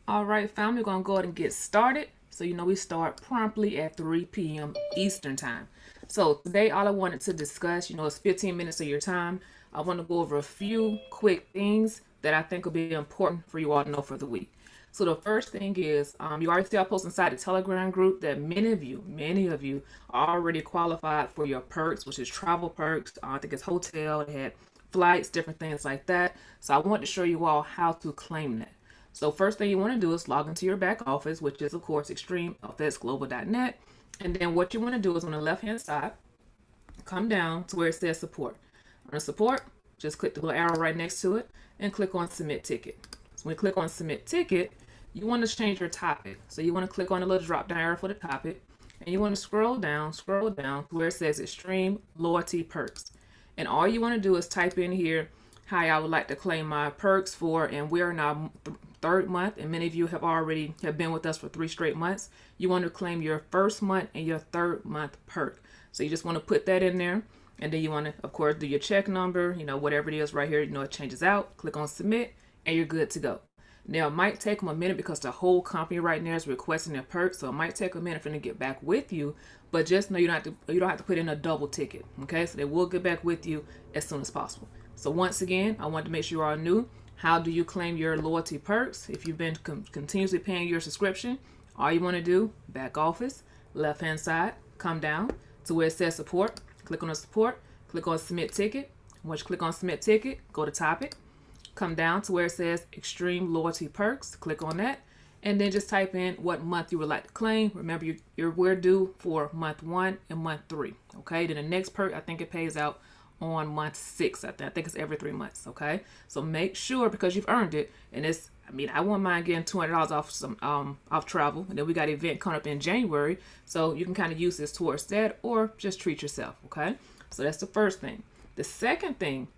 All right, family, we're going to go ahead and get started. So, we start promptly at 3 p.m. Eastern time. So, today, all I wanted to discuss, is 15 minutes of your time. I want to go over a few quick things that I think will be important for you all to know for the week. So, the first thing is, you already see I post inside the Telegram group that many of you are already qualified for your perks, which is travel perks. I think it's hotel, it had flights, different things like that. So, I want to show you all how to claim that. So first thing you want to do is log into your back office, which is of course xtreamfxglobal.net. And then what you want to do is on the left hand side, come down to where it says support. On the support, just click the little arrow right next to it and click on submit ticket. So when you click on submit ticket, you want to change your topic. So you want to click on the little drop down arrow for the topic and you want to scroll down to where it says extreme loyalty perks. And all you want to do is type in here how I would like to claim my perks for, and we are now third month, and many of you have been with us for 3 straight months. You want to claim your first month and your third month perk. So you just want to put that in there, and then you want to, of course, do your check number, whatever it is right here, it changes out. Click on submit, and you're good to go. Now, it might take them a minute because the whole company right now is requesting their perks, so it might take a minute for them to get back with you, but just know you don't have to put in a double ticket, okay? So they will get back with you as soon as possible. So once again, I want to make sure you are new. How do you claim your loyalty perks? If you've been continuously paying your subscription, all you want to do, back office, left hand side, come down to where it says support, click on the support, click on submit ticket. Once you click on submit ticket, go to topic, come down to where it says extreme loyalty perks, click on that, and then just type in what month you would like to claim. Remember, we're due for month 1 and month 3, okay? Then the next perk, I think it pays out on month 6. I think it's every 3 months, okay? So make sure, because you've earned it, and I wouldn't mind getting $200 off some off travel, and then we got an event coming up in January, so you can kind of use this towards that, or just treat yourself, okay? So that's the first thing. The second thing,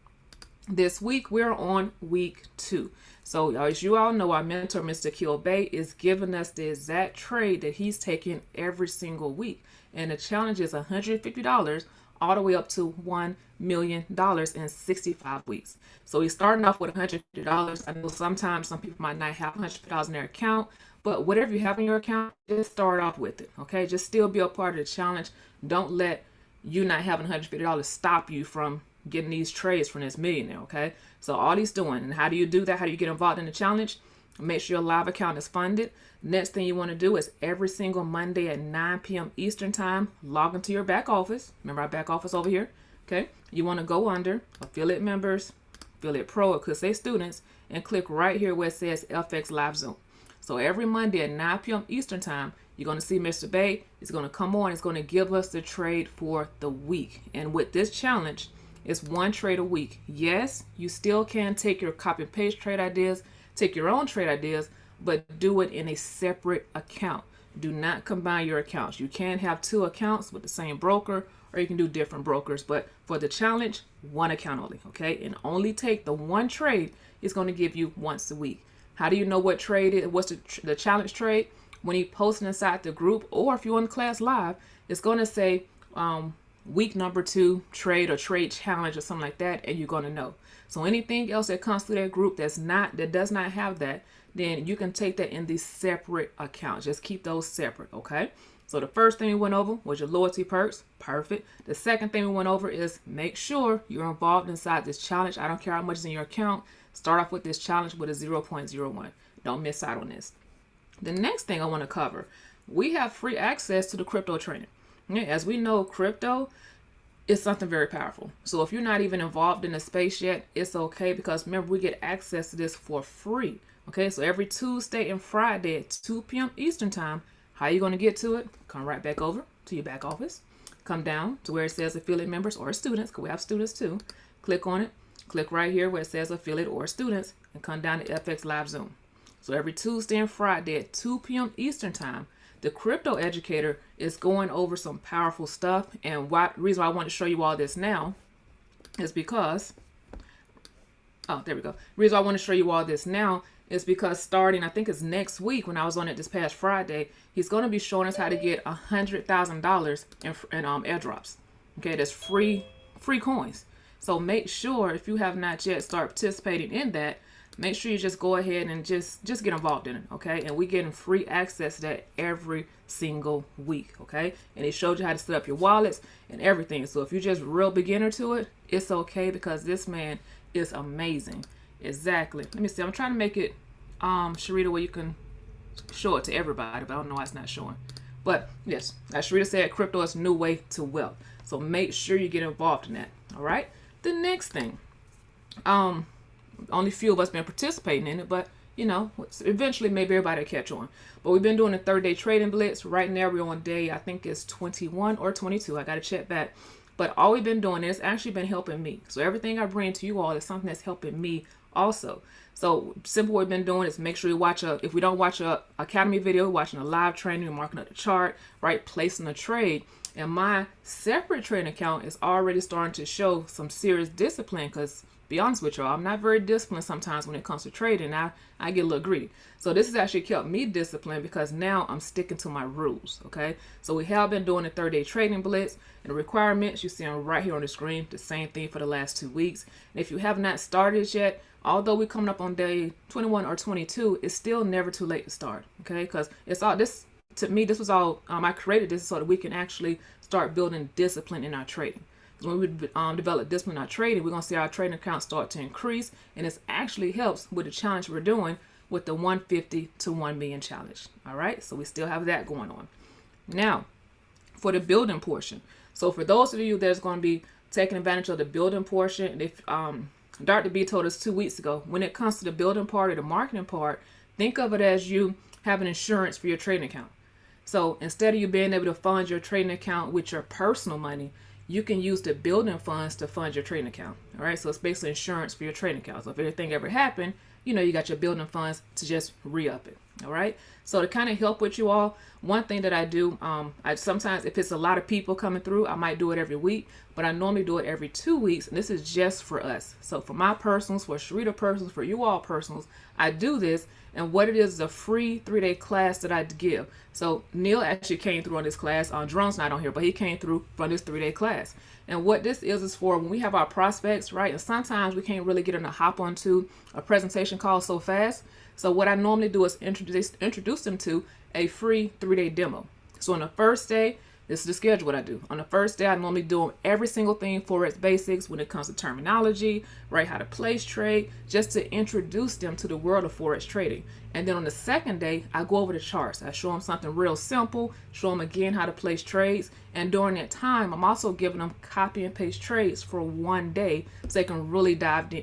this week we're on week 2. So as you all know, our mentor, Mr. Kilbay, is giving us the exact trade that he's taking every single week, and the challenge is $150 all the way up to $1 million in 65 weeks. So he's starting off with $150. I know sometimes some people might not have $150 in their account, but whatever you have in your account, just start off with it, okay? Just still be a part of the challenge. Don't let you not having $150 stop you from getting these trades from this millionaire, okay? So all he's doing, and how do you do that? How do you get involved in the challenge? Make sure your live account is funded. Next thing you want to do is every single Monday at 9 p.m. Eastern time, log into your back office. Remember our back office over here? Okay. You want to go under affiliate members, affiliate pro, or could say students, and click right here where it says FX Live Zoom. So every Monday at 9 p.m. Eastern time, you're going to see Mr. Bay is going to come on. It's going to give us the trade for the week. And with this challenge, it's 1 trade a week. Yes, you still can take your copy and paste trade ideas, take your own trade ideas, but do it in a separate account. Do not combine your accounts. You can have 2 accounts with the same broker, or you can do different brokers, but for the challenge, 1 account only, okay? And only take the 1 trade it's going to give you once a week. How do you know what trade it is? What's the challenge trade? When you post it inside the group, or if you're on class live, it's going to say week number 2 trade or trade challenge or something like that, and you're going to know. So anything else that comes through that group that does not have that, then you can take that in the separate account. Just keep those separate, okay? So the first thing we went over was your loyalty perks. Perfect. The second thing we went over is make sure you're involved inside this challenge. I don't care how much is in your account. Start off with this challenge with a 0.01. Don't miss out on this. The next thing I want to cover, we have free access to the crypto training. As we know, crypto is something very powerful. So if you're not even involved in the space yet, it's okay, because remember, we get access to this for free. Okay, so every Tuesday and Friday at 2 p.m. Eastern time, how are you going to get to it? Come right back over to your back office. Come down to where it says affiliate members or students, because we have students too. Click on it. Click right here where it says affiliate or students, and come down to FX Live Zoom. So every Tuesday and Friday at 2 p.m. Eastern time, the crypto educator is going over some powerful stuff. And the reason why I want to show you all this now is because, there we go. The reason why I want to show you all this now is because starting, I think it's next week, when I was on it this past Friday, he's going to be showing us how to get $100,000 in airdrops. Okay, that's free coins. So make sure, if you have not yet start participating in that, make sure you just go ahead and just get involved in it, okay? And we're getting free access to that every single week, okay? And it shows you how to set up your wallets and everything. So if you're just real beginner to it, it's okay, because this man is amazing. Exactly. Let me see. I'm trying to make it, Sharita, where you can show it to everybody, but I don't know why it's not showing. But yes, as Sharita said, crypto is a new way to wealth. So make sure you get involved in that. All right. The next thing, only few of us been participating in it, but you know, eventually maybe everybody will catch on. But we've been doing a 30-day trading blitz. Right now we're on day, I think it's 21 or 22. I got to check that. But all we've been doing is actually been helping me. So everything I bring to you all is something that's helping me also. So simple what we've been doing is make sure you watch if we don't watch a academy video, we're watching a live training, we're marking up the chart, right? Placing a trade. And my separate trading account is already starting to show some serious discipline, because be honest with y'all, I'm not very disciplined sometimes when it comes to trading. I get a little greedy. So this has actually kept me disciplined, because now I'm sticking to my rules, okay? So we have been doing a 30-day trading blitz, and the requirements you see them right here on the screen, the same thing for the last 2 weeks. And if you have not started yet, although we're coming up on day 21 or 22, it's still never too late to start, okay? Because it's all this, to me, this was all, I created this so that we can actually start building discipline in our trading. When we develop discipline in our trading, we're going to see our trading account start to increase, and this actually helps with the challenge we're doing with the 150 to 1 million challenge. All right, so we still have that going on. Now, for the building portion. So for those of you that's going to be taking advantage of the building portion, and if Dr. B told us 2 weeks ago, when it comes to the building part or the marketing part, think of it as you having insurance for your trading account. So instead of you being able to fund your trading account with your personal money, you can use the building funds to fund your trading account. All right, so it's basically insurance for your trading account. So if anything ever happened, you know, you got your building funds to just re-up it. All right, so to kind of help with you all, one thing that I do, I sometimes, if it's a lot of people coming through, I might do it every week, but I normally do it every 2 weeks, and this is just for us. So for my personals, for Sharita personals, for you all personals, I do this, and what it is a free 3-day class that I give. So Neil actually came through on this class. Jerome's not on here, but he came through from this 3-day class. And what this is for when we have our prospects, right? And sometimes we can't really get them to hop onto a presentation call so fast. So what I normally do is introduce them to a free 3-day demo. So on the first day, this is the schedule what I do. On the first day, I normally do every single thing Forex basics when it comes to terminology, right? How to place trade, just to introduce them to the world of Forex trading. And then on the second day, I go over the charts. I show them something real simple, show them again how to place trades. And during that time, I'm also giving them copy and paste trades for 1 day so they can really dive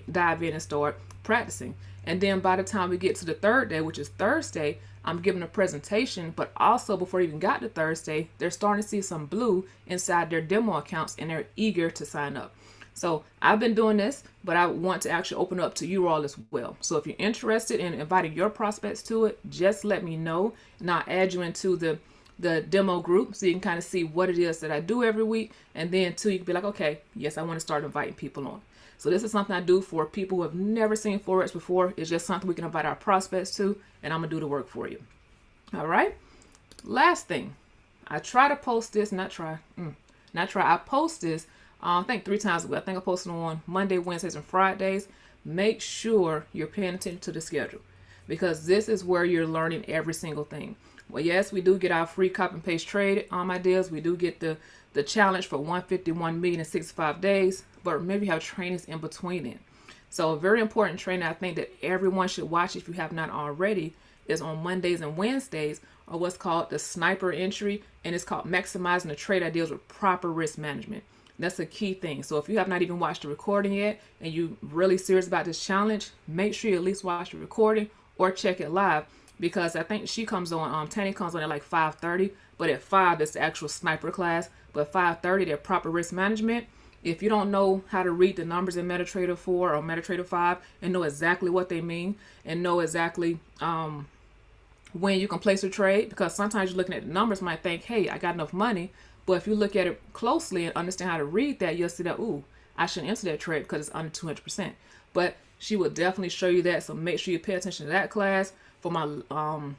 in and start practicing. And then by the time we get to the third day, which is Thursday, I'm giving a presentation, but also before we even got to Thursday, they're starting to see some blue inside their demo accounts, and they're eager to sign up. So I've been doing this, but I want to actually open up to you all as well. So if you're interested in inviting your prospects to it, just let me know, and I'll add you into the demo group so you can kind of see what it is that I do every week. And then too, you can be like, okay, yes, I want to start inviting people on. So this is something I do for people who have never seen Forex before. It's just something we can invite our prospects to, and I'm going to do the work for you. All right. Last thing, I try to post this, I post this, I think 3 times a week. I think I posted on Monday, Wednesdays, and Fridays. Make sure you're paying attention to the schedule, because this is where you're learning every single thing. Well, yes, we do get our free copy and paste trade ideas. We do get the challenge for 151 million in 65 days, but remember you have trainings in between it. So a very important training I think that everyone should watch if you have not already is on Mondays and Wednesdays, or what's called the sniper entry, and it's called maximizing the trade ideas with proper risk management. That's a key thing. So if you have not even watched the recording yet and you're really serious about this challenge, make sure you at least watch the recording or check it live, because I think she comes on, Tanya comes on at like 5:30, but at 5 it's the actual sniper class. But 5:30 they're proper risk management. If you don't know how to read the numbers in MetaTrader 4 or MetaTrader 5 and know exactly what they mean and know exactly when you can place a trade, because sometimes you're looking at the numbers might think, hey, I got enough money. But if you look at it closely and understand how to read that, you'll see that, ooh, I shouldn't enter that trade because it's under 200%. But she will definitely show you that. So make sure you pay attention to that class. for my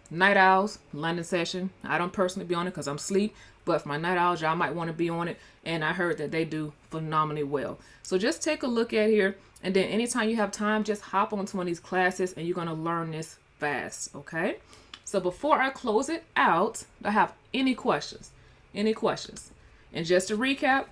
night owls, London session. I don't personally be on it because I'm asleep, but for my night owls, y'all might want to be on it. And I heard that they do phenomenally well. So just take a look at here. And then anytime you have time, just hop onto one of these classes and you're going to learn this fast. Okay. So before I close it out, do I have any questions? Any questions? And just to recap,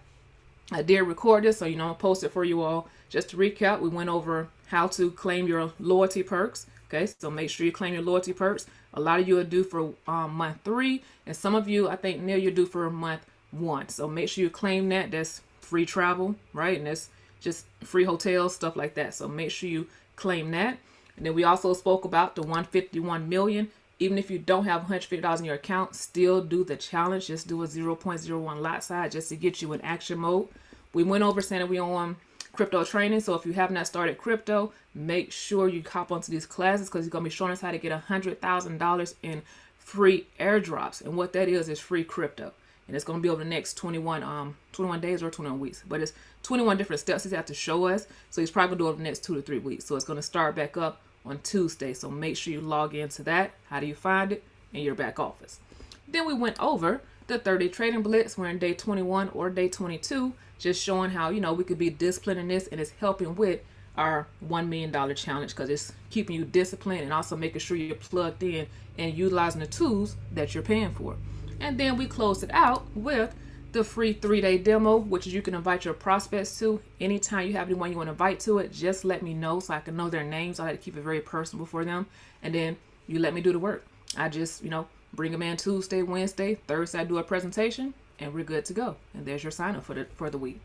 I did record this, so you know I'll post it for you all. Just to recap, we went over how to claim your loyalty perks. Okay, so make sure you claim your loyalty perks. A lot of you are due for month 3, and some of you, I think, Neil, you're due for month 1. So make sure you claim that. That's free travel, right? And that's just free hotels, stuff like that. So make sure you claim that. And then we also spoke about the 151 million. Even if you don't have $150 in your account, still do the challenge. Just do a 0.01 lot size just to get you in action mode. We went over saying that we on crypto training. So if you have not started crypto, make sure you hop onto these classes because he's going to be showing us how to get $100,000 in free airdrops. And what that is free crypto. And it's going to be over the next 21 days or 21 weeks. But it's 21 different steps he's have to show us. So he's probably going to do it over the next 2 to 3 weeks. So it's going to start back up on Tuesday. So make sure you log into that. How do you find it? In your back office. Then we went over the 30 trading blitz. We're in day 21 or day 22, just showing how, you know, we could be disciplined in this, and it's helping with our $1 million challenge because it's keeping you disciplined and also making sure you're plugged in and utilizing the tools that you're paying for. And then we closed it out with the free 3-day demo, which is you can invite your prospects to. Anytime you have anyone you want to invite to it, just let me know so I can know their names. I like to keep it very personal for them. And then you let me do the work. I just, you know, bring them in Tuesday, Wednesday, Thursday, I do a presentation, and we're good to go. And there's your sign up for the week.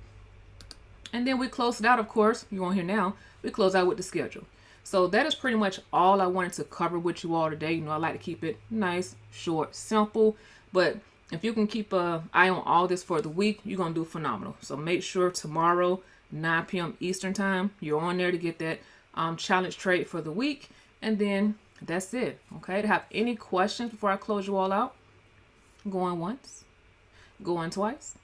And then we close it out, of course. You won't hear now. We close out with the schedule. So that is pretty much all I wanted to cover with you all today. You know, I like to keep it nice, short, simple. But if you can keep an eye on all this for the week, you're going to do phenomenal. So make sure tomorrow, 9 p.m. Eastern time, you're on there to get that challenge trade for the week. And then that's it. Okay. To have any questions before I close you all out? Going once, going twice.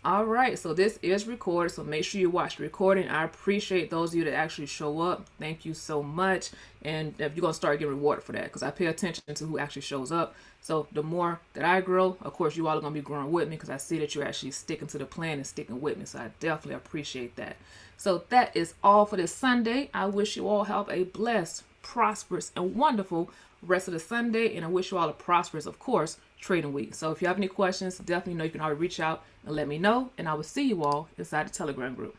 All right. So this is recorded. So make sure you watch the recording. I appreciate those of you that actually show up. Thank you so much. And if you're going to start getting rewarded for that, because I pay attention to who actually shows up. So the more that I grow, of course, you all are going to be growing with me because I see that you're actually sticking to the plan and sticking with me. So I definitely appreciate that. So that is all for this Sunday. I wish you all have a blessed, prosperous, and wonderful rest of the Sunday. And I wish you all a prosperous, of course, trading week. So if you have any questions, definitely know you can always reach out and let me know. And I will see you all inside the Telegram group.